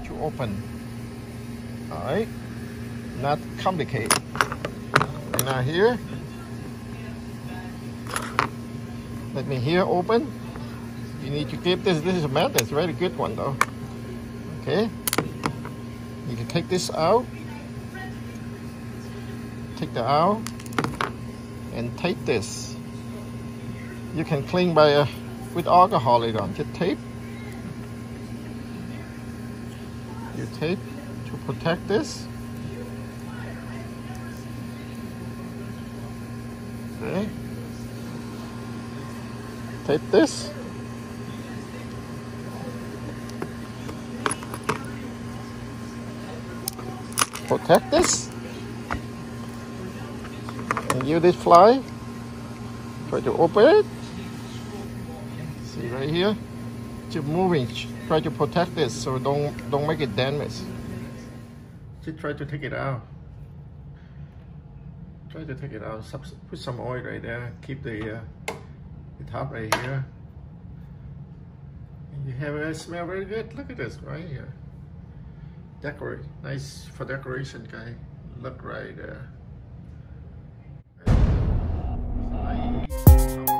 to open. All right, not complicated. And now here, let me here open. You need to keep this. This is a mat. It's a very good one though. Okay, you can take this out. Take that out and take this. You can clean by with alcohol later on. Just tape. You tape to protect this. Okay. Tape this. Protect this. And use this fly. Try to open it. See right here. Keep moving. Try to protect this so don't make it damage. Just try to take it out. Try to take it out. Put some oil right there. Keep the top right here. And you have it smell very good. Look at this right here. Decorate. Nice for decoration, guy. Look right there. Nice.